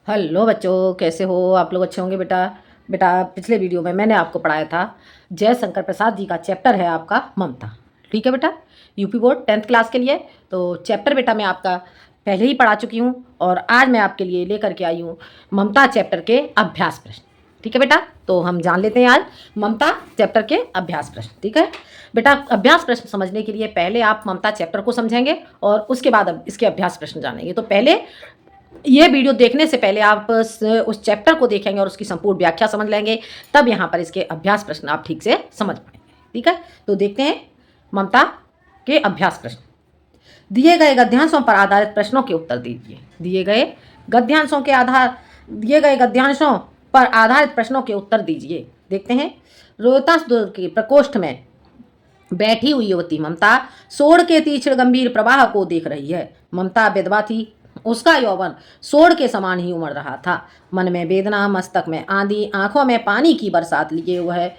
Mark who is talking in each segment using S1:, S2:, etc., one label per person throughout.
S1: Hello बच्चों, कैसे हो आप लोग? अच्छे होंगे बेटा। बेटा पिछले वीडियो में मैंने आपको पढ़ाया था जयशंकर प्रसाद जी का चैप्टर है आपका ममता। ठीक है बेटा, यूपी बोर्ड 10th क्लास के लिए। तो चैप्टर बेटा मैं आपका पहले ही पढ़ा चुकी हूँ और आज मैं आपके लिए लेकर के आई हूँ ममता चैप्टर के अभ्यास प्रश्न। ठीक है बेटा, तो हम जान लेते हैं आज ममता चैप्टर के अभ्यास प्रश्न। ठीक है बेटा, अभ्यास प्रश्न समझने के लिए पहले आप ममता चैप्टर को समझेंगे और उसके बाद अब इसके अभ्यास प्रश्न जानेंगे। तो पहले ये वीडियो देखने से पहले आप उस चैप्टर को देखेंगे और उसकी संपूर्ण व्याख्या समझ लेंगे, तब यहाँ पर इसके अभ्यास प्रश्न आप ठीक से समझ पाएंगे। ठीक है, तो देखते हैं ममता के अभ्यास प्रश्न। दिए गए गद्यांशों पर आधारित प्रश्नों के उत्तर दीजिए। दिए गए गद्यांशों पर आधारित प्रश्नों के उत्तर दीजिए। देखते हैं। रोहतास दुर्ग के प्रकोष्ठ में बैठी हुई युवती ममता सोड़ के तीक्ष्ण गंभीर प्रवाह को देख रही है। ममता विधवा थी। उसका यौवन सोड़ के समान ही उमड़ रहा था। मन में वेदना, मस्तक में आंधी, आंखों में पानी की बरसात लिए वह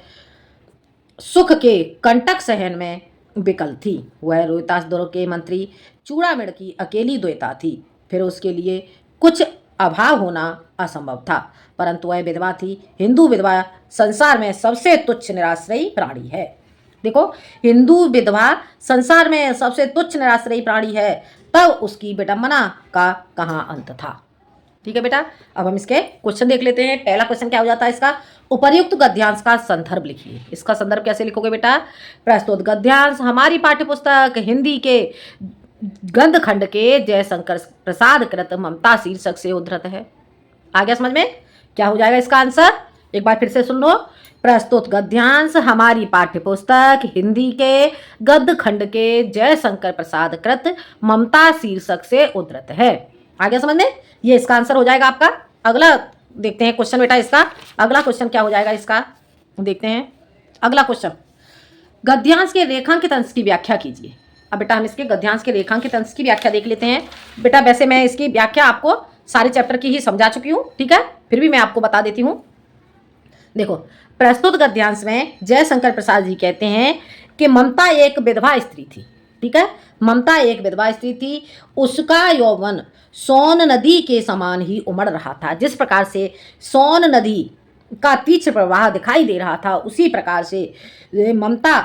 S1: सुख के कंटक सहन में विकल थी। वह रोहतास दुर्ग के मंत्री चूड़ामण की अकेली द्वैता थी। फिर उसके लिए कुछ अभाव होना असंभव था, परंतु वह विधवा थी। हिंदू विधवा संसार में सबसे तुच्छ निराश्रयी प्राणी है। देखो, हिंदू विधवा संसार में सबसे तुच्छ निराश्रयी प्राणी है, तब उसकी विडंबना का कहाँ अंत था। ठीक है बेटा, अब हम इसके क्वेश्चन देख लेते हैं। पहला क्वेश्चन क्या हो जाता है इसका? उपर्युक्त गद्यांश का संदर्भ लिखिए। इसका संदर्भ कैसे लिखोगे बेटा? प्रस्तुत गद्यांश हमारी पाठ्यपुस्तक हिंदी के गद्य खंड के जयशंकर प्रसाद कृत ममता शीर्षक से उद्धृत है। आ गया समझ में? क्या हो जाएगा इसका आंसर? एक बार फिर से सुन लो। प्रस्तुत गद्यांश हमारी पाठ्यपुस्तक हिंदी के गद्य खंड के जयशंकर प्रसाद कृत ममता शीर्षक से उद्धृत है। आगे समझ में? ये इसका आंसर हो जाएगा आपका। अगला देखते हैं क्वेश्चन बेटा इसका। अगला क्वेश्चन क्या हो जाएगा इसका? देखते हैं अगला क्वेश्चन। गद्यांश के रेखांकित अंश की व्याख्या कीजिए। अब बेटा हम इसके गद्यांश के रेखांकित अंश की व्याख्या देख लेते हैं। बेटा वैसे मैं इसकी व्याख्या आपको सारे चैप्टर की ही समझा चुकी हूँ, ठीक है, फिर भी मैं आपको बता देती हूँ। देखो, प्रस्तुत गद्यांश में जयशंकर प्रसाद जी कहते हैं कि ममता एक विधवा स्त्री थी। ठीक है, ममता एक विधवा स्त्री थी। उसका यौवन सोन नदी के समान ही उमड़ रहा था। जिस प्रकार से सोन नदी का तीक्ष्ण प्रवाह दिखाई दे रहा था, उसी प्रकार से ममता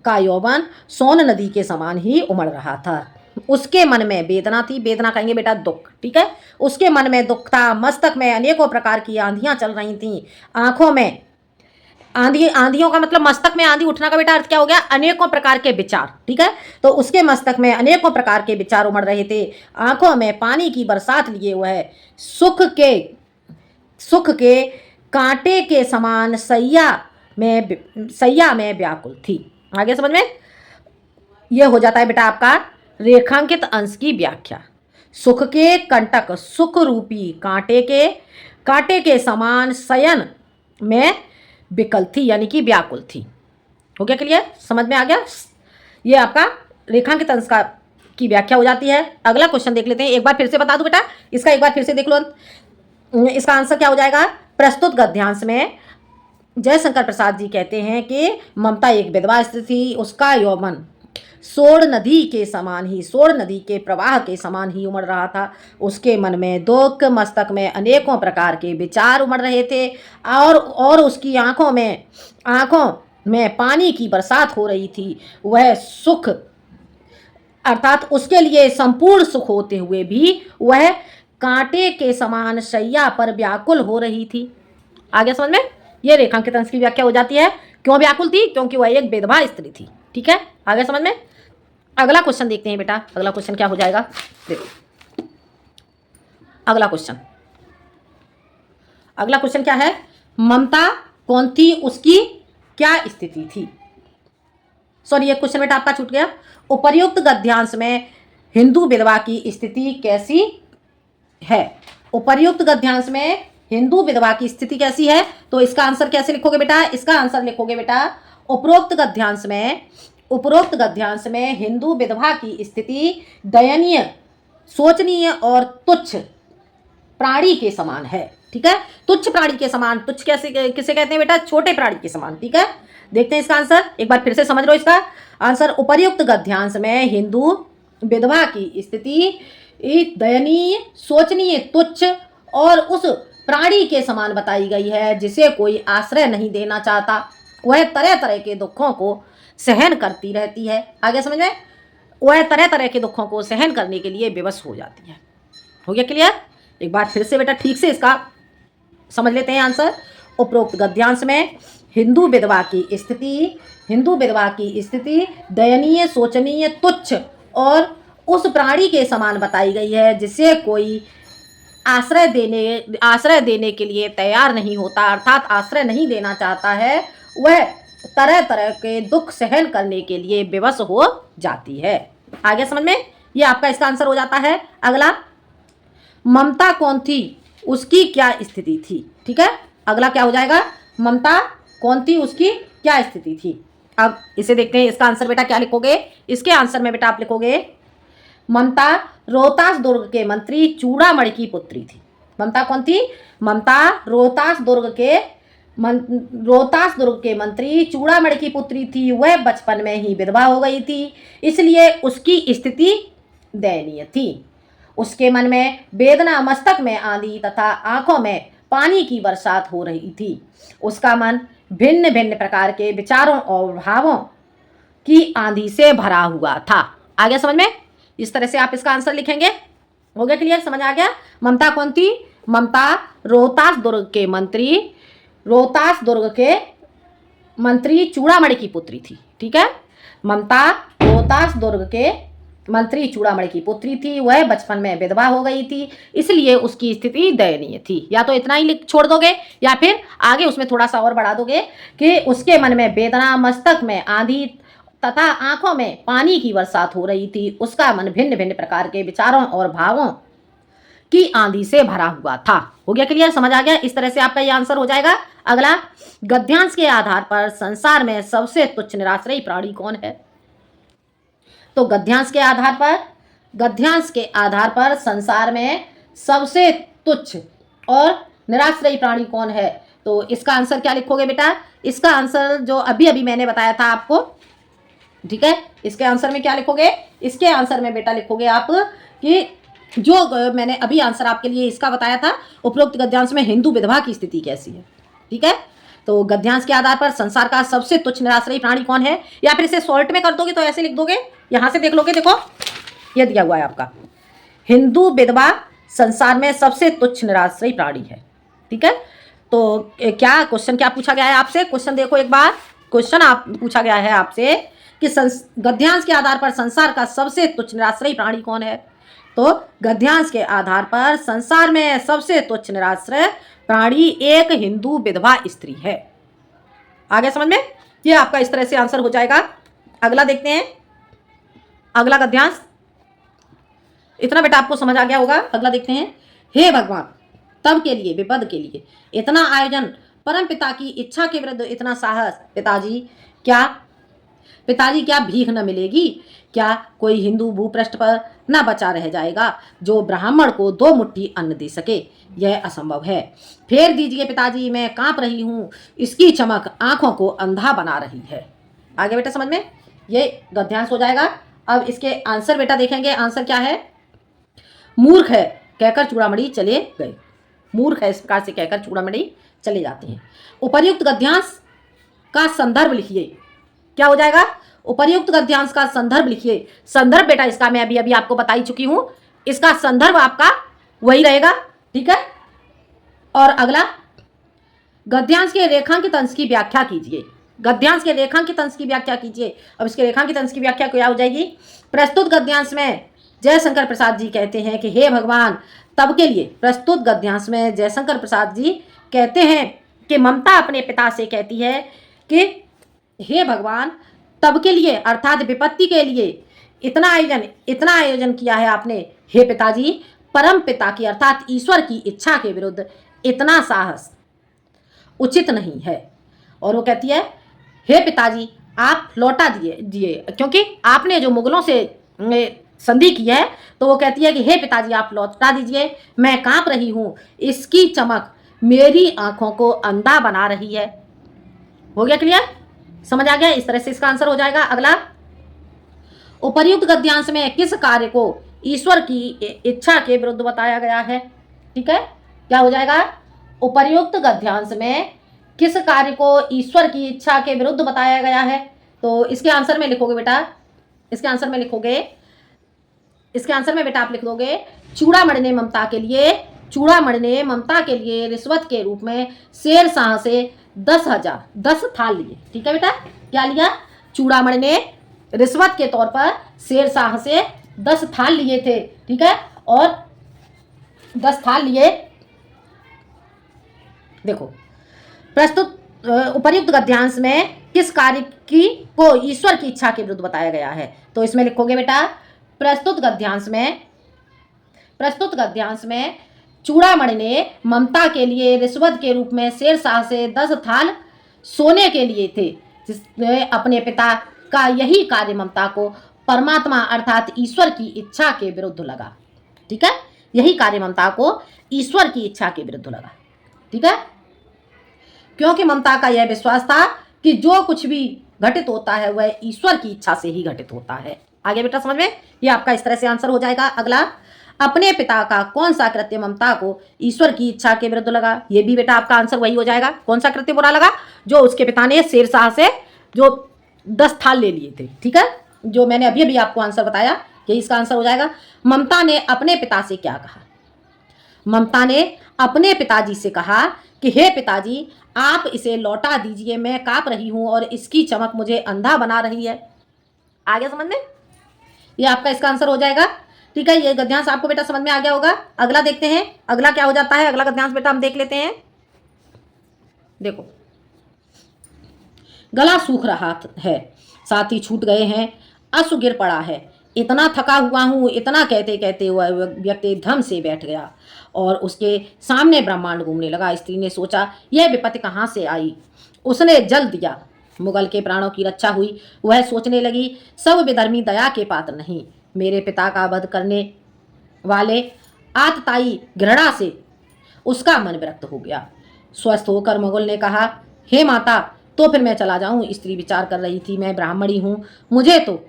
S1: का यौवन सोन नदी के समान ही उमड़ रहा था। उसके मन में वेदना थी। वेदना कहेंगे बेटा दुख। ठीक है, उसके मन में दुख था। मस्तक में अनेकों प्रकार की आंधियां चल रही थीं। आंखों में आंधियों का मतलब मस्तक में आंधी उठना का बेटा अर्थ क्या हो गया? अनेकों प्रकार के विचार। ठीक है, तो उसके मस्तक में अनेकों प्रकार के विचार उमड़ रहे थे। आंखों में पानी की बरसात लिए हुए सुख के कांटे के समान सैया में व्याकुल थी। आगे समझ में? यह हो जाता है बेटा आपका रेखांकित अंश की व्याख्या। सुख के कंटक, सुख रूपी कांटे के समान शयन में विकल थी, यानी कि व्याकुल थी। हो गया क्लियर? समझ में आ गया? ये आपका रेखांकित अंश का की व्याख्या हो जाती है। अगला क्वेश्चन देख लेते हैं। एक बार फिर से बता दूं बेटा, इसका एक बार फिर से देख लो। इसका आंसर क्या हो जाएगा? प्रस्तुत गद्यांश में जयशंकर प्रसाद जी कहते हैं कि ममता एक विधवा स्त्री थी। उसका यौवन सोड़ नदी के प्रवाह के समान ही उमड़ रहा था। उसके मन में दुख, मस्तक में अनेकों प्रकार के विचार उमड़ रहे थे और उसकी आंखों में पानी की बरसात हो रही थी। वह सुख अर्थात उसके लिए संपूर्ण सुख होते हुए भी वह कांटे के समान शैया पर व्याकुल हो रही थी। आगे समझ में? यह रेखांकित अंश की व्याख्या हो जाती है। क्यों व्याकुल थी? क्योंकि वह एक विधवा स्त्री थी। ठीक है, आगे समझ में? अगला क्वेश्चन देखते हैं बेटा। अगला क्वेश्चन क्या हो जाएगा? देखो अगला क्वेश्चन क्या है? ममता कौन थी? उसकी क्या स्थिति थी? सॉरी, ये क्वेश्चन बेटा आपका छूट गया। उपर्युक्त गद्यांश में हिंदू विधवा की स्थिति कैसी है? उपर्युक्त गद्यांश में हिंदू विधवा की स्थिति कैसी है? तो इसका आंसर कैसे लिखोगे बेटा? इसका आंसर लिखोगे बेटा उपरोक्त गद्यांश में हिंदू विधवा की स्थिति दयनीय, शोचनीय और तुच्छ प्राणी के समान है। ठीक है, तुच्छ प्राणी के समान। तुच्छ कैसे किसे कहते हैं बेटा? छोटे प्राणी के समान। ठीक है, देखते हैं इसका आंसर। एक बार फिर से समझ लो इसका आंसर। उपर्युक्त गद्यांश में हिंदू विधवा की स्थिति दयनीय, शोचनीय, तुच्छ और उस प्राणी के समान बताई गई है जिसे कोई आश्रय नहीं देना चाहता। वह तरह तरह के दुखों को सहन करती रहती है। आगे समझ में? वह तरह तरह के दुखों को सहन करने के लिए विवश हो जाती है। हो गया क्लियर? एक बार फिर से बेटा ठीक से इसका समझ लेते हैं आंसर। उपरोक्त गद्यांश में हिंदू विधवा की स्थिति दयनीय, शोचनीय, तुच्छ और उस प्राणी के समान बताई गई है जिसे कोई आश्रय देने के लिए तैयार नहीं होता, अर्थात आश्रय नहीं देना चाहता है। वह तरह तरह के दुख सहन करने के लिए विवश हो जाती है। आगे समझ में? ये आपका इसका आंसर हो जाता है। अगला, ममता कौन थी, उसकी क्या स्थिति थी? ठीक है, अगला क्या हो जाएगा? ममता कौन थी, उसकी क्या स्थिति थी? अब इसे देखते हैं। इसका आंसर बेटा क्या लिखोगे? इसके आंसर में बेटा आप लिखोगे ममता रोहतास दुर्ग के मंत्री चूड़ामणि की पुत्री थी। ममता कौन थी? ममता रोहतास दुर्ग के मंत्री चूड़ामणि की पुत्री थी। वह बचपन में ही विधवा हो गई थी, इसलिए उसकी स्थिति दयनीय थी। उसके मन में वेदना, मस्तक में आंधी तथा आंखों में पानी की बरसात हो रही थी। उसका मन भिन्न भिन्न प्रकार के विचारों और भावों की आंधी से भरा हुआ था। आ गया समझ में? इस तरह से आप इसका आंसर लिखेंगे। हो गया क्लियर? समझ आ गया? ममता कौन थी? ममता रोहतास दुर्ग के मंत्री चूड़ामणि की पुत्री थी। ठीक है, ममता रोहतास दुर्ग के मंत्री चूड़ामणि की पुत्री थी। वह बचपन में विधवा हो गई थी, इसलिए उसकी स्थिति दयनीय थी। या तो इतना ही छोड़ दोगे या फिर आगे उसमें थोड़ा सा और बढ़ा दोगे कि उसके मन में वेदना, मस्तक में आंधी तथा आंखों में पानी की बरसात हो रही थी। उसका मन भिन्न भिन्न प्रकार के विचारों और भावों की आंधी से भरा हुआ था। हो गया क्लियर? समझ आ गया? इस तरह से आपका ये आंसर हो जाएगा। अगला, गद्यांश के आधार पर संसार में सबसे तुच्छ निराश्रयी प्राणी कौन है? तो गद्यांश के आधार पर संसार में सबसे तुच्छ और निराश्रयी प्राणी कौन है? तो इसका आंसर क्या लिखोगे बेटा? इसका आंसर जो अभी अभी मैंने बताया था आपको, ठीक है, इसके आंसर में क्या लिखोगे? इसके आंसर में बेटा लिखोगे आप कि जो मैंने अभी आंसर आपके लिए इसका बताया था, उपरोक्त गद्यांश में हिंदू विधवा की स्थिति कैसी है। ठीक है, तो गद्यांश के आधार पर संसार का सबसे तुच्छ निराश्रयी प्राणी कौन है, या फिर इसे शॉर्ट में कर दोगे तो ऐसे लिख दोगे, यहां से देख लोगे, देखो ये दिया हुआ है आपका, हिंदू विधवा संसार में सबसे तुच्छ निराश्रयी प्राणी है। ठीक है, तो क्या क्वेश्चन क्या पूछा गया है आपसे? क्वेश्चन देखो एक बार। क्वेश्चन आप पूछा गया है आपसे कि गद्यांश के आधार पर संसार का सबसे तुच्छ निराश्रयी प्राणी कौन है? तो गद्यांश के आधार पर संसार में सबसे तुच्छ निराश्रय प्राणी एक हिंदू विधवा स्त्री है। आगे समझ में? ये आपका इस तरह से आंसर हो जाएगा। अगला देखते हैं, अगला गद्यांश। इतना बेटा आपको समझ आ गया होगा। अगला देखते हैं। हे भगवान, तब के लिए, विपद के लिए इतना आयोजन, परम पिता की इच्छा के विरुद्ध इतना साहस, पिताजी क्या भीख न मिलेगी? क्या कोई हिंदू भूपृष्ठ पर न बचा रह जाएगा जो ब्राह्मण को 2 मुट्ठी अन्न दे सके? यह असंभव है। फेर दीजिए पिताजी, मैं कांप रही हूँ, इसकी चमक आंखों को अंधा बना रही है। आगे बेटा समझ में? ये गद्यांश हो जाएगा। अब इसके आंसर बेटा देखेंगे। आंसर क्या है? मूर्ख है कहकर चूड़ामणि चले गए। मूर्ख है इस प्रकार से कहकर चूड़ामणि चले जाते हैं। उपर्युक्त गद्यांश का संदर्भ लिखिए। क्या हो जाएगा? उपर्युक्त गद्यांश का संदर्भ लिखिए। संदर्भ बेटा इसका मैं अभी अभी आपको बता ही चुकी हूं, इसका संदर्भ आपका वही रहेगा। ठीक है, और अगला, गद्यांश के रेखांकित अंश की व्याख्या कीजिए। गद्यांश के रेखांकित अंश की व्याख्या कीजिए। अब इसके रेखांकित अंश की व्याख्या क्या हो जाएगी? प्रस्तुत गद्यांश में जयशंकर प्रसाद जी कहते हैं कि हे भगवान, तब के लिए। प्रस्तुत गद्यांश में जयशंकर प्रसाद जी कहते हैं कि ममता अपने पिता से कहती है कि हे भगवान, तब के लिए अर्थात विपत्ति के लिए इतना आयोजन किया है आपने। हे पिताजी, परम पिता की अर्थात ईश्वर की इच्छा के विरुद्ध इतना साहस उचित नहीं है। और वो कहती है, हे पिताजी, आप लौटा दिए, क्योंकि आपने जो मुगलों से संधि की है, तो वो कहती है कि हे पिताजी, आप लौटा दीजिए, मैं कांप रही हूँ, इसकी चमक मेरी आंखों को अंधा बना रही है। हो गया क्लियर? समझ आ गया? इस तरह से इसका आंसर हो जाएगा। अगला, उपर्युक्त गद्यांश में किस कार्य को ईश्वर की इच्छा के विरुद्ध बताया गया है? ठीक है, क्या हो जाएगा? उपर्युक्त गद्यांश में किस कार्य को ईश्वर की इच्छा के विरुद्ध बताया गया है? तो इसके आंसर में लिखोगे बेटा, इसके आंसर में बेटा आप लिख दोगे, चूड़ामणि ने ममता के लिए रिश्वत के रूप में शेरशाह से 10 थाल लिए। ठीक है बेटा, क्या लिया? चूड़ामणि ने रिश्वत के तौर पर शेरशाह से 10 थाल लिए थे। ठीक है, और 10 थाल लिए। देखो, प्रस्तुत उपर्युक्त गद्यांश में किस कार्य को ईश्वर की इच्छा के विरुद्ध बताया गया है? तो इसमें लिखोगे बेटा, प्रस्तुत गद्यांश में चूड़ामणि ने ममता के लिए रिश्वत के रूप में शेरशाह से 10 थाल सोने के लिए थे, जिसने अपने पिता का यही कार्य ममता को परमात्मा अर्थात ईश्वर की इच्छा के विरुद्ध लगा। ठीक है, यही कार्य ममता को ईश्वर की इच्छा के विरुद्ध लगा। ठीक है, क्योंकि ममता का यह विश्वास था कि जो कुछ भी घटित होता है वह ईश्वर की इच्छा से ही घटित होता है। आगे बेटा समझ में? ये आपका इस तरह से आंसर हो जाएगा। अगला, अपने पिता का कौन सा कृत्य ममता को ईश्वर की इच्छा के विरुद्ध लगा? ये भी बेटा आपका आंसर वही हो जाएगा। कौन सा कृत्य बुरा लगा? जो उसके पिता ने शेरशाह से जो 10 थाल ले लिए थे। ठीक है, जो मैंने अभी आपको आंसर बताया, यही इसका आंसर हो जाएगा। ममता ने अपने पिता से क्या कहा? ममता ने अपने पिताजी से कहा कि हे पिताजी, आप इसे लौटा दीजिए, मैं कांप रही हूं और इसकी चमक मुझे अंधा बना रही है। आ गया समझ में? ये आपका इसका आंसर हो जाएगा। ठीक है, ये गद्यांश आपको बेटा समझ में आ गया होगा। अगला देखते हैं, अगला क्या हो जाता है। अगला गद्यांश बेटा हम देख लेते हैं। देखो, गला सूख रहा है, साथी छूट गए हैं, अश्रु गिर पड़ा है, इतना थका हुआ हूँ, इतना कहते कहते हुआ व्यक्ति धम से बैठ गया और उसके सामने ब्रह्मांड घूमने लगा। स्त्री ने सोचा, यह विपत्ति कहाँ से आई? उसने जल दिया, मुगल के प्राणों की रक्षा हुई। वह सोचने लगी, सब विधर्मी दया के पात्र नहीं, मेरे पिता का वध करने वाले आतताई घृणा से उसका मन विरक्त हो गया। स्वस्थ होकर मुगल ने कहा, हे माता, तो फिर मैं चला जाऊं? स्त्री विचार कर रही थी, मैं ब्राह्मणी हूं, मुझे तो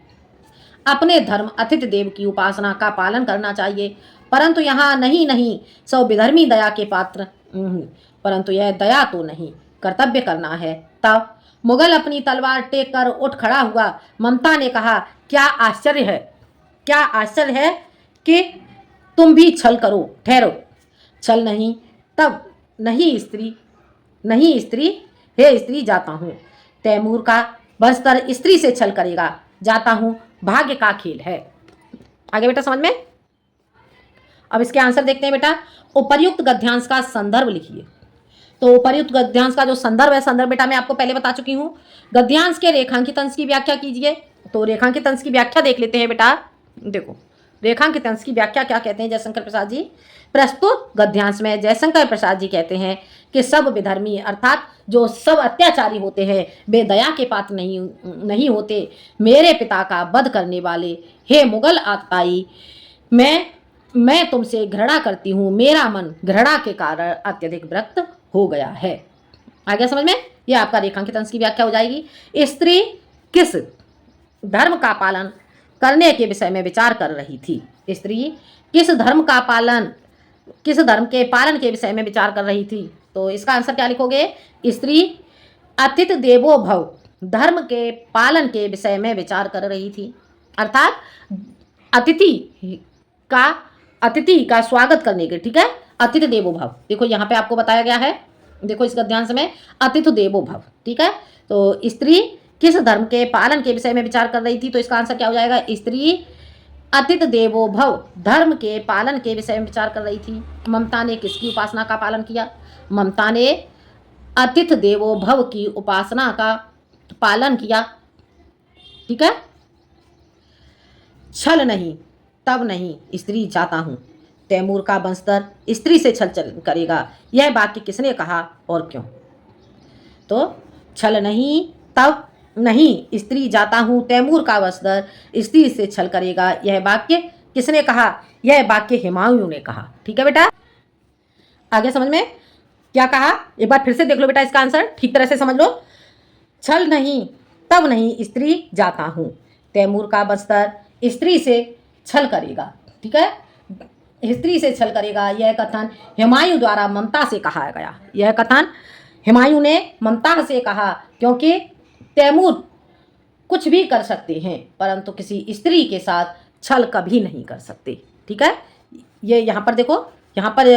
S1: अपने धर्म अतिथि देव की उपासना का पालन करना चाहिए, परंतु यहाँ नहीं, सब विधर्मी दया के पात्र, परंतु यह दया तो नहीं, कर्तव्य करना है। तब मुगल अपनी तलवार टेक कर उठ खड़ा हुआ। ममता ने कहा, क्या आश्चर्य है कि तुम भी छल करो। ठहरो, छल नहीं, तब नहीं स्त्री, हे स्त्री, जाता हूँ। तैमूर का बस्तर स्त्री से छल करेगा, जाता हूँ, भाग्य का खेल है। आगे बेटा समझ में? अब इसके आंसर देखते हैं बेटा। उपर्युक्त गद्यांश का संदर्भ लिखिए। तो उपर्युक्त गद्यांश का जो संदर्भ है, संदर्भ बेटा मैं आपको पहले बता चुकी हूँ। गद्यांश के रेखांकित अंश की व्याख्या कीजिए। तो रेखांकित अंश की व्याख्या देख लेते हैं बेटा। देखो, रेखांकित अंश की व्याख्या क्या कहते हैं जयशंकर प्रसाद जी? प्रस्तुत गद्यांश में जयशंकर प्रसाद जी कहते हैं कि सब विधर्मी अर्थात जो सब अत्याचारी होते हैं वे दया के पात्र नहीं होते। मेरे पिता का वध करने वाले हे मुगल आतताई, मैं तुमसे घृणा करती हूँ, मेरा मन घृणा के कारण अत्यधिक विरक्त हो गया है। आ गया समझ में? यह आपका रेखांकित अंश की व्याख्या हो जाएगी। स्त्री किस धर्म का पालन करने के विषय में विचार कर रही थी? स्त्री किस धर्म के पालन के विषय में विचार कर रही थी? तो इसका आंसर क्या लिखोगे? स्त्री अतिथि देवो भव धर्म के पालन के विषय में विचार कर रही थी, अर्थात अतिथि का स्वागत करने के। ठीक है, अतिथि देवो भव। देखो यहाँ पे आपको बताया गया है, देखो इस गद्यांश में, अतिथि देवो भव। ठीक है, तो स्त्री किस धर्म के पालन के विषय में विचार कर रही थी? तो इसका आंसर क्या हो जाएगा? स्त्री अतिथि देवो भव धर्म के पालन के विषय में विचार कर रही थी। ममता ने किसकी उपासना का पालन किया? ममता ने अतिथि देवो भव की उपासना का पालन किया। ठीक है, छल नहीं, तब नहीं, स्त्री, जाता हूँ। तैमूर का बंस्तर स्त्री से छल करेगा, यह वाक्य किसने कहा और क्यों? तो छल नहीं, तब नहीं, स्त्री, जाता हूँ। तैमूर का बंस्तर स्त्री से छल करेगा, यह वाक्य किसने कहा? यह वाक्य हुमायूं ने कहा। ठीक है बेटा, आगे समझ में क्या कहा? एक बार फिर से देख लो बेटा, इसका आंसर ठीक तरह से समझ लो। छल नहीं, तब नहीं, स्त्री, जाता हूँ। तैमूर का बस्तर स्त्री से छल करेगा। ठीक है, स्त्री से छल करेगा, यह कथन हुमायूं द्वारा ममता से कहा गया। यह कथन हुमायूं ने ममता से कहा, क्योंकि तैमूर कुछ भी कर सकते हैं परंतु किसी स्त्री के साथ छल कभी नहीं कर सकते। ठीक है, ये यहाँ पर देखो, यहाँ पर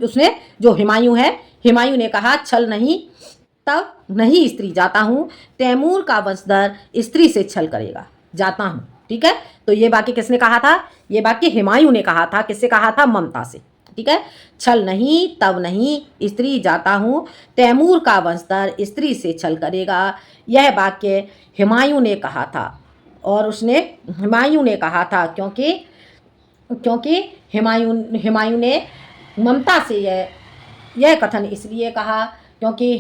S1: उसने जो हुमायूं है, हुमायूं ने कहा छल नहीं, तब नहीं स्त्री जाता हूँ, तैमूर का वंशधर स्त्री से छल करेगा, जाता हूँ। ठीक है, तो ये वाक्य किसने कहा था? ये वाक्य हुमायूं ने कहा था। किससे कहा था? ममता से। ठीक है, छल नहीं तब नहीं स्त्री जाता हूँ, तैमूर का वंशधर स्त्री से छल करेगा, यह वाक्य हुमायूं ने कहा था। और उसने हुमायूं ने कहा था क्योंकि हुमायूं ने ममता से यह कथन इसलिए कहा क्योंकि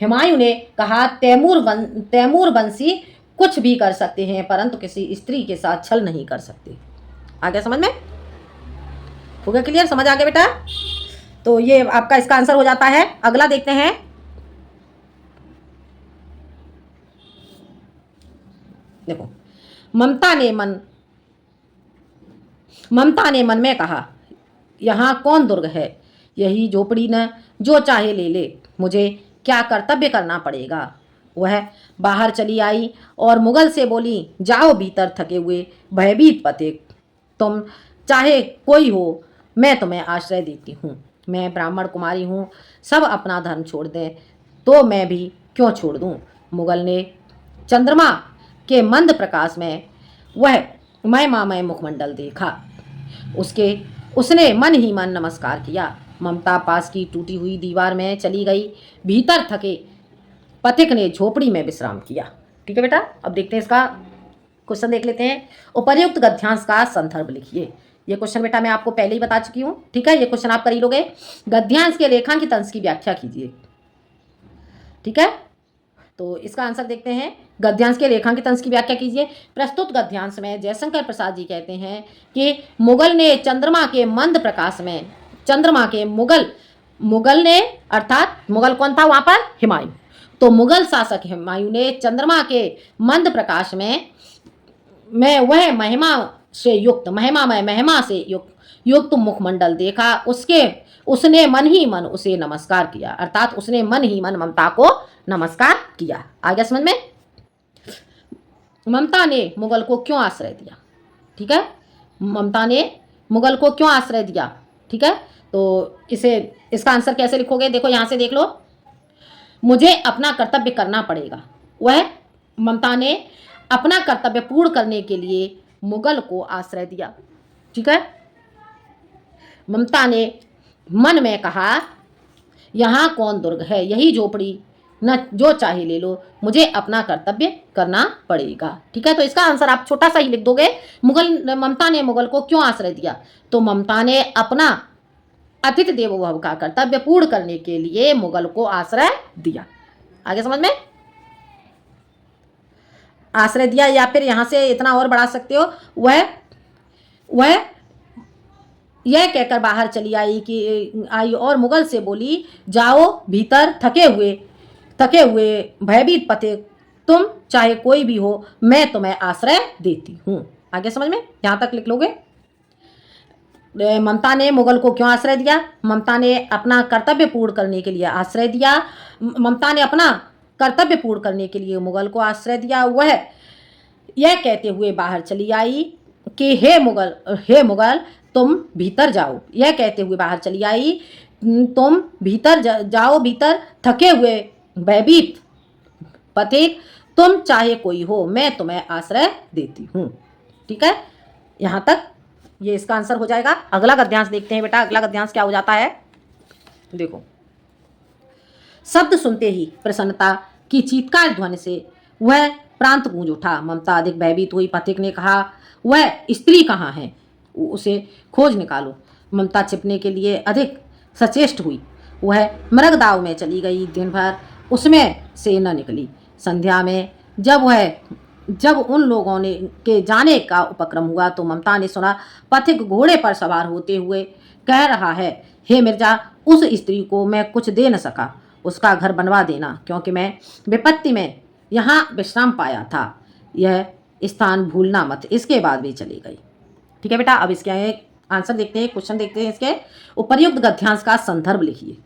S1: हुमायूं ने कहा तैमूर वंशी कुछ भी कर सकते हैं परंतु किसी स्त्री के साथ छल नहीं कर सकते। आ गया समझ में? हो गया क्लियर? समझ आ गया बेटा? तो ये आपका इसका आंसर हो जाता है। अगला देखते हैं। देखो, ममता ने मन में कहा, यहाँ कौन दुर्ग है, यही झोपड़ी न, जो चाहे ले ले, मुझे क्या कर्तव्य करना पड़ेगा। वह बाहर चली आई और मुगल से बोली, जाओ भीतर थके हुए भयभीत पथिक, तुम चाहे कोई हो, मैं तुम्हें आश्रय देती हूँ। मैं ब्राह्मण कुमारी हूँ, सब अपना धर्म छोड़ दें तो मैं भी क्यों छोड़ दूँ। मुगल ने चंद्रमा के मंद प्रकाश में वह महिमामय मुखमंडल देखा। उसने मन ही मन नमस्कार किया। ममता पास की टूटी हुई दीवार में चली गई। भीतर थके पथिक ने झोपड़ी में विश्राम किया। ठीक है बेटा, अब देखते हैं इसका क्वेश्चन देख लेते हैं। उपर्युक्त गद्यांश का संदर्भ लिखिए। ये क्वेश्चन बेटा मैं आपको पहले ही बता चुकी हूँ। ठीक है, ये क्वेश्चन आप कर ही लोगे। गद्यांश के रेखांकित अंश की व्याख्या कीजिए। ठीक है, तो इसका आंसर देखते हैं। गद्यांश के रेखांकित अंश की व्याख्या कीजिए। प्रस्तुत गद्यांश में जयशंकर प्रसाद जी कहते हैं कि मुगल ने चंद्रमा के मंद प्रकाश में, मुगल ने अर्थात मुगल कौन था वहां पर? हुमायूं। तो मुगल शासक हुमायूं ने चंद्रमा के मंद प्रकाश में वह महिमा से युक्त मुखमंडल देखा। उसने मन ही मन उसे नमस्कार किया, अर्थात उसने मन ही मन ममता को नमस्कार किया। आ गया समझ में? ममता ने मुगल को क्यों आश्रय दिया? ठीक है, ममता ने मुगल को क्यों आश्रय दिया? ठीक है, तो इसका आंसर कैसे लिखोगे? देखो यहां से देख लो। मुझे अपना कर्तव्य करना पड़ेगा। वह ममता ने अपना कर्तव्य पूर्ण करने के लिए मुगल को आश्रय दिया। ठीक है, ममता ने मन में कहा, यहाँ कौन दुर्ग है, यही झोपड़ी न, जो चाहे ले लो, मुझे अपना कर्तव्य करना पड़ेगा। ठीक है, तो इसका आंसर आप छोटा सा ही लिख दोगे। ममता ने मुगल को क्यों आश्रय दिया? तो ममता ने अपना अतिथि देवो भव का कर्तव्य पूर्ण करने के लिए मुगल को आश्रय दिया। आगे समझ में? आश्रय दिया, या फिर यहां से इतना और बढ़ा सकते हो, वह यह कहकर बाहर चली आई और मुगल से बोली, जाओ भीतर थके हुए भयभीत पथिक, तुम चाहे कोई भी हो, मैं तुम्हें आश्रय देती हूँ। आगे समझ में? यहां तक लिख लोगे। ममता ने मुगल को क्यों आश्रय दिया? ममता ने अपना कर्तव्य पूर्ण करने के लिए आश्रय दिया। ममता ने अपना कर्तव्य पूर्ण करने के लिए मुगल को आश्रय दिया। वह यह कहते हुए बाहर चली आई कि हे मुगल तुम भीतर जाओ। यह कहते हुए बाहर चली आई, तुम भीतर जाओ, भीतर थके हुए भयभीत पथिक, तुम चाहे कोई हो, मैं तुम्हें आश्रय देती हूँ। ठीक है, यहाँ तक ये इसका आंसर हो जाएगा। अगला गद्यांश देखते हैं बेटा। अगला गद्यांश क्या हो जाता है? देखो, शब्द सुनते ही प्रसन्नता की चीत्कार ध्वनि से वह प्रांत गूंज उठा। ममता अधिक भयभीत हुई। पथिक ने कहा, वह स्त्री कहाँ है, उसे खोज निकालो। ममता छिपने के लिए अधिक सचेष्ट हुई। वह मृगदाव में चली गई। दिन भर उसमें से न निकली। संध्या में जब उन लोगों के जाने का उपक्रम हुआ तो ममता ने सुना, पथिक घोड़े पर सवार होते हुए कह रहा है, हे मिर्जा, उस स्त्री को मैं कुछ दे न सका, उसका घर बनवा देना, क्योंकि मैं विपत्ति में यहाँ विश्राम पाया था। यह स्थान भूलना मत। इसके बाद भी चली गई। ठीक है बेटा। अब इसके आंसर देखते हैं, क्वेश्चन देखते हैं इसके। उपर्युक्त गद्यांश का संदर्भ लिखिए।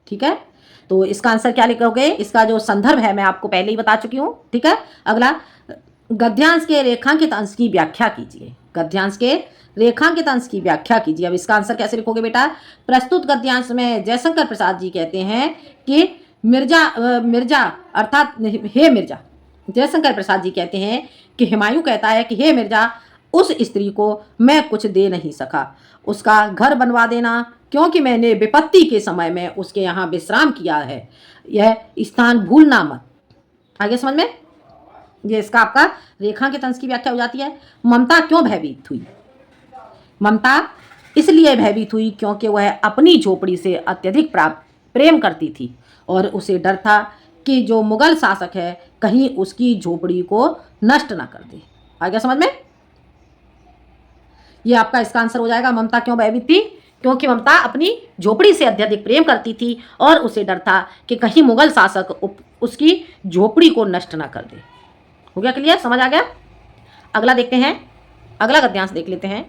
S1: ठीक है, तो इसका आंसर क्या लिखोगे? इसका जो संदर्भ है मैं आपको पहले ही बता चुकी हूँ। ठीक है, अगला, गद्यांश के रेखांकित अंश की व्याख्या कीजिए। गद्यांश के रेखांकित अंश की व्याख्या कीजिए। अब इसका आंसर कैसे लिखोगे बेटा? प्रस्तुत गद्यांश में जयशंकर प्रसाद जी कहते हैं कि मिर्जा अर्थात हे मिर्जा, जयशंकर प्रसाद जी कहते हैं कि हुमायूं कहता है कि हे मिर्जा, उस स्त्री को मैं कुछ दे नहीं सका, उसका घर बनवा देना, क्योंकि मैंने विपत्ति के समय में उसके यहाँ विश्राम किया है, यह स्थान भूलना मत। आगे समझ में? ये इसका आपका रेखांकित अंश की व्याख्या हो जाती है। ममता क्यों भयभीत हुई? ममता इसलिए भयभीत हुई क्योंकि वह अपनी झोपड़ी से अत्यधिक प्रेम करती थी और उसे डर था कि जो मुगल शासक है कहीं उसकी झोपड़ी को नष्ट ना कर दे। आ गया समझ में? ये आपका इसका आंसर हो जाएगा। ममता क्यों भयभीत थी? क्योंकि ममता अपनी झोपड़ी से अत्यधिक प्रेम करती थी और उसे डर था कि कहीं मुगल शासक उसकी झोपड़ी को नष्ट ना कर दे। हो गया क्लियर? समझ आ गया? अगला देखते हैं, अगला गद्यांश देख लेते हैं।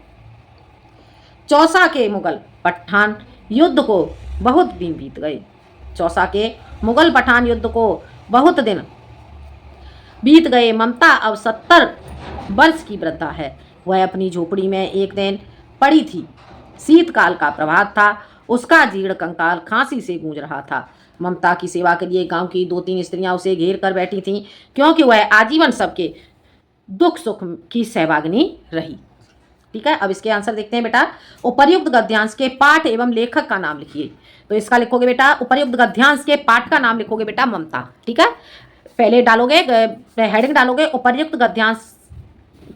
S1: चौसा के मुगल पठान युद्ध को बहुत दिन बीत गए। चौसा के मुगल पठान युद्ध को बहुत दिन बीत गए। ममता अब 70 वर्ष की वृद्धा है। वह अपनी झोपड़ी में एक दिन पड़ी थी। शीतकाल का प्रभात था। उसका जीर्ण कंकाल खांसी से गूंज रहा था। ममता की सेवा के लिए गांव की 2-3 स्त्रियां उसे घेर कर बैठी थीं, क्योंकि वह आजीवन सबके दुख सुख की सहभागिनी रही। ठीक है, अब इसके आंसर देखते हैं बेटा। उपर्युक्त गद्यांश के पाठ एवं लेखक का नाम लिखिए। तो इसका लिखोगे बेटा, उपर्युक्त गद्यांश के पाठ का नाम लिखोगे बेटा ममता। ठीक है, पहले डालोगे, हेडिंग डालोगे उपर्युक्त गद्यांश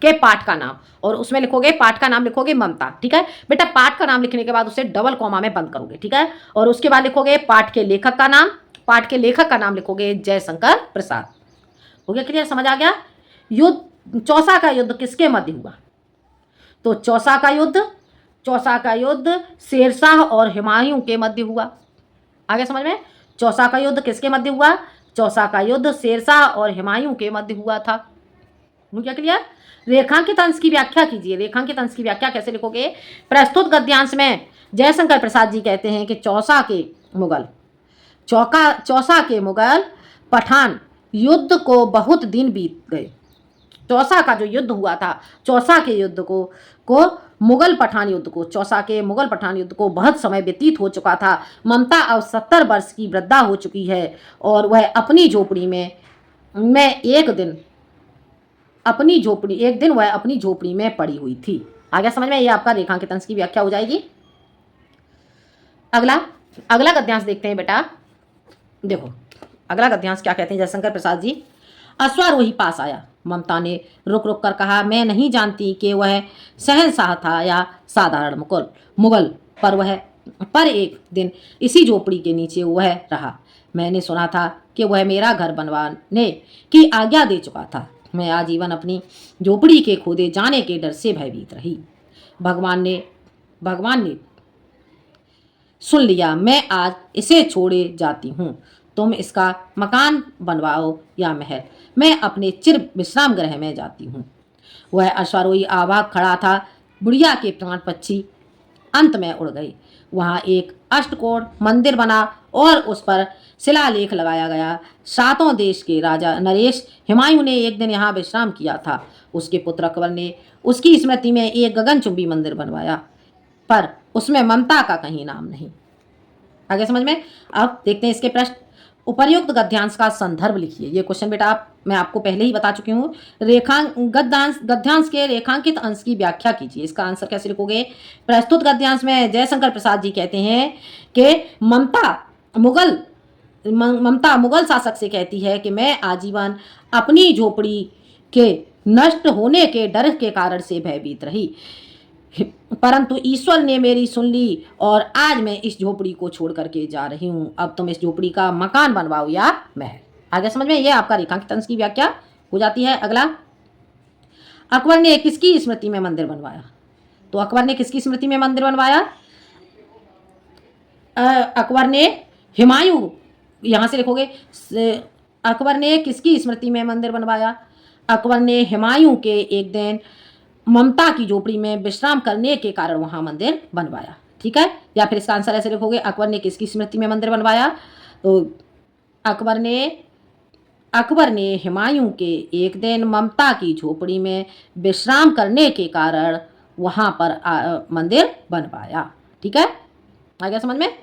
S1: के पाठ का नाम, और उसमें लिखोगे, पाठ का नाम लिखोगे ममता। ठीक है बेटा, पाठ का नाम लिखने के बाद उसे डबल कॉमा में बंद करोगे। ठीक है, और उसके बाद लिखोगे पाठ के लेखक का नाम। पाठ के लेखक का नाम लिखोगे जयशंकर प्रसाद। हो गया क्लियर? समझ आ गया? युद्ध, चौसा का युद्ध किसके मध्य हुआ? तो चौसा का युद्ध शेरशाह और हुमायूं के मध्य हुआ। आगे समझ में? चौसा का युद्ध किसके मध्य हुआ? चौसा का युद्ध शेरशाह और हुमायूं के मध्य हुआ था। हो गया क्लियर? रेखांकित अंश की व्याख्या कीजिए। रेखांकित अंश की व्याख्या कैसे लिखोगे? प्रस्तुत गद्यांश में जयशंकर प्रसाद जी कहते हैं कि चौसा के मुगल पठान युद्ध को बहुत दिन बीत गए। चौसा का जो युद्ध हुआ था, चौसा के युद्ध को मुगल पठान युद्ध को, चौसा के मुगल पठान युद्ध को बहुत समय व्यतीत हो चुका था। ममता अब 70 वर्ष की वृद्धा हो चुकी है और वह अपनी झोपड़ी में एक दिन वह अपनी झोपड़ी में पड़ी हुई थी। आ गया समझ में? ये आपका रेखांकित अंश की व्याख्या हो जाएगी। अगला गद्यांश देखते हैं बेटा। देखो अगला गद्यांश क्या कहते हैं जयशंकर प्रसाद जी। अश्वारोही पास आया। ममता ने रुक रुक कर कहा, मैं नहीं जानती कि वह शहंशाह था या साधारण मुगल, पर एक दिन इसी झोपड़ी के नीचे वह रहा। मैंने सुना था कि वह मेरा घर बनवाने की आज्ञा दे चुका था। मैं आजीवन अपनी झोपड़ी के खोदे जाने के डर से भयभीत रही। भगवान ने सुन लिया। मैं आज इसे छोड़े जाती हूँ। तुम इसका मकान बनवाओ या महल, मैं अपने चिर विश्राम गृह में जाती हूँ। वह अश्वारोही आवाक खड़ा था। बुढ़िया के प्राण पक्षी अंत में उड़ गए। वहाँ एक अष्टकोण मंदिर बना और उस पर शिलालेख लगाया गया। 7 देश के राजा नरेश हुमायूं ने एक दिन यहाँ विश्राम किया था। उसके पुत्र अकबर ने उसकी स्मृति में एक गगनचुंबी मंदिर बनवाया, पर उसमें ममता का कहीं नाम नहीं। आगे समझ में? अब देखते हैं इसके प्रश्न। उपर्युक्त गद्यांश का संदर्भ लिखिए। ये क्वेश्चन बेटा मैं आपको पहले ही बता चुकी हूँ। गद्यांश के रेखांकित अंश की व्याख्या कीजिए। इसका आंसर कैसे लिखोगे? प्रस्तुत गद्यांश में जयशंकर प्रसाद जी कहते हैं कि ममता मुगल शासक से कहती है कि मैं आजीवन अपनी झोपड़ी के नष्ट होने के डर के कारण से भयभीत रही, परंतु ईश्वर ने मेरी सुन ली और आज मैं इस झोपड़ी को छोड़ करके जा रही हूँ। अब तुम इस झोपड़ी का मकान बनवाओ या महल। आगे समझ में? ये आपका रेखांकित अंश की व्याख्या हो जाती है। अगला, अकबर ने किसकी स्मृति में मंदिर बनवाया? तो अकबर ने किसकी स्मृति में मंदिर बनवाया? अकबर ने हुमायूं, यहाँ से लिखोगे अकबर ने किसकी स्मृति में मंदिर बनवाया? अकबर ने हुमायूं के एक दिन ममता की झोपड़ी में विश्राम करने के कारण वहाँ मंदिर बनवाया। ठीक है, या फिर इसका आंसर ऐसे लिखोगे, अकबर ने किसकी स्मृति में मंदिर बनवाया? तो अकबर ने हुमायूं के एक दिन ममता की झोपड़ी में विश्राम करने के कारण वहाँ पर मंदिर बनवाया। ठीक है, आ गया समझ में?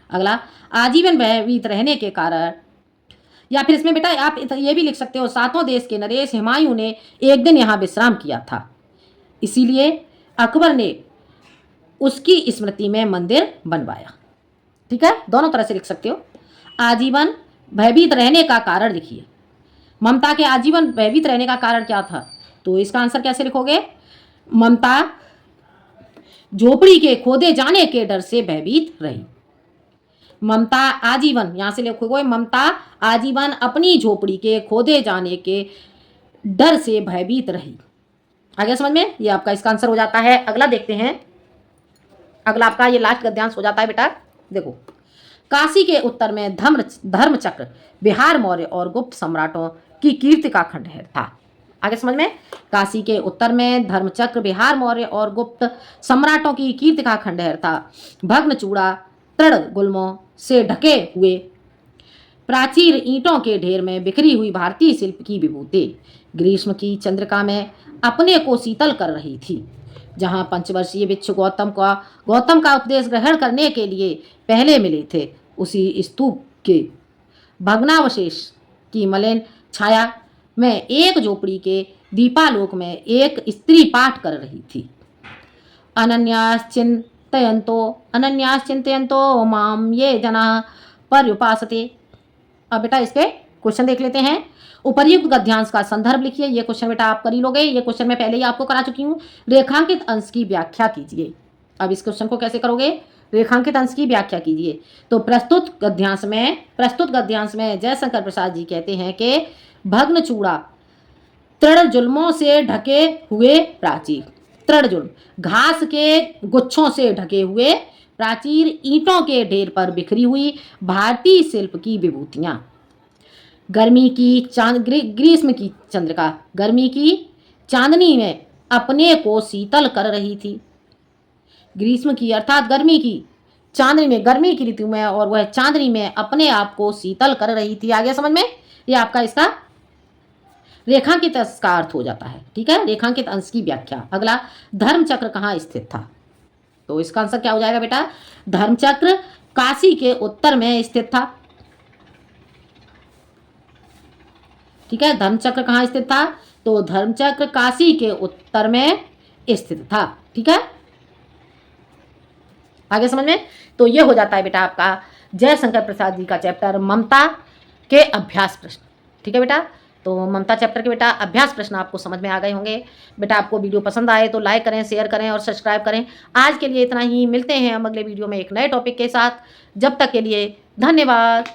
S1: अगला, आजीवन भयभीत रहने के कारण, या फिर इसमें बेटा आप ये भी लिख सकते हो, सातों देश के नरेश हुमायूं ने एक दिन यहाँ विश्राम किया था, इसीलिए अकबर ने उसकी स्मृति में मंदिर बनवाया। ठीक है, दोनों तरह से लिख सकते हो। आजीवन भयभीत रहने का कारण लिखिए। ममता के आजीवन भयभीत रहने का कारण क्या था? तो इसका आंसर कैसे लिखोगे? ममता झोपड़ी के खोदे जाने के डर से भयभीत रही। ममता आजीवन, यहां से लिखोगे ममता आजीवन अपनी झोपड़ी के खोदे जाने के डर से भयभीत रही। आ गया समझ में? ये आपका इसका आंसर हो जाता है। अगला देखते हैं, अगला आपका ये लास्ट गद्यांश हो जाता है बेटा। देखो, काशी के उत्तर में धर्मचक्र बिहार मौर्य और गुप्त सम्राटों की कीर्ति का खंडहर था। आगे समझ में? काशी के उत्तर में धर्मचक्र बिहार मौर्य और गुप्त सम्राटों की कीर्ति का खंडहर था। भग्न चूड़ा तृण गुल्मों से ढके हुए प्राचीर ईंटों के ढेर में बिखरी हुई भारतीय शिल्प की विभूति ग्रीष्म की चंद्रिका में अपने को शीतल कर रही थी। जहां पंचवर्षीय भिक्षु गौतम का उपदेश ग्रहण करने के लिए पहले मिले थे, उसी स्तूप के भग्नावशेष की मलिन छाया में एक झोपड़ी के दीपालोक में एक स्त्री पाठ कर रही थी। अनन्यास चिंतयन्तो माम ये जना पर्युपासते। अब बेटा इसके क्वेश्चन देख लेते हैं। उपर्युक्त गद्यांश का संदर्भ लिखिए। ये क्वेश्चन बेटा आप कर ही लोगे, ये क्वेश्चन मैं पहले ही आपको करा चुकी हूँ। रेखांकित अंश की व्याख्या कीजिए। अब इस क्वेश्चन को कैसे करोगे? रेखांकित अंश की व्याख्या कीजिए। तो प्रस्तुत गद्यांश में जयशंकर प्रसाद जी कहते हैं कि भग्न चूड़ा तृण जुल्मों से ढके हुए प्राचीर, तृण जुल्म घास के गुच्छों से ढके हुए प्राचीर, ईंटों के ढेर पर बिखरी हुई भारतीय शिल्प की विभूतियां, ग्रीष्म की चंद्रिका गर्मी की चांदनी में अपने को शीतल कर रही थी। ग्रीष्म की अर्थात गर्मी की चांदनी में, गर्मी की ऋतु में, और वह चांदनी में अपने आप को शीतल कर रही थी। आ गया समझ में? ये आपका इसका रेखांकित अंश का अर्थ हो जाता है। ठीक है, रेखांकित अंश की व्याख्या। अगला, धर्मचक्र कहाँ स्थित था? तो इसका आंसर क्या हो जाएगा बेटा? धर्मचक्र काशी के उत्तर में स्थित था। ठीक है, धर्मचक्र कहाँ स्थित था? तो धर्मचक्र काशी के उत्तर में स्थित था। ठीक है, आगे समझ में? तो ये हो जाता है बेटा आपका जयशंकर प्रसाद जी का चैप्टर ममता के अभ्यास प्रश्न। ठीक है बेटा, तो ममता चैप्टर के बेटा अभ्यास प्रश्न आपको समझ में आ गए होंगे। बेटा आपको वीडियो पसंद आए तो लाइक करें, शेयर करें और सब्सक्राइब करें। आज के लिए इतना ही, मिलते हैं हम अगले वीडियो में एक नए टॉपिक के साथ। जब तक के लिए धन्यवाद।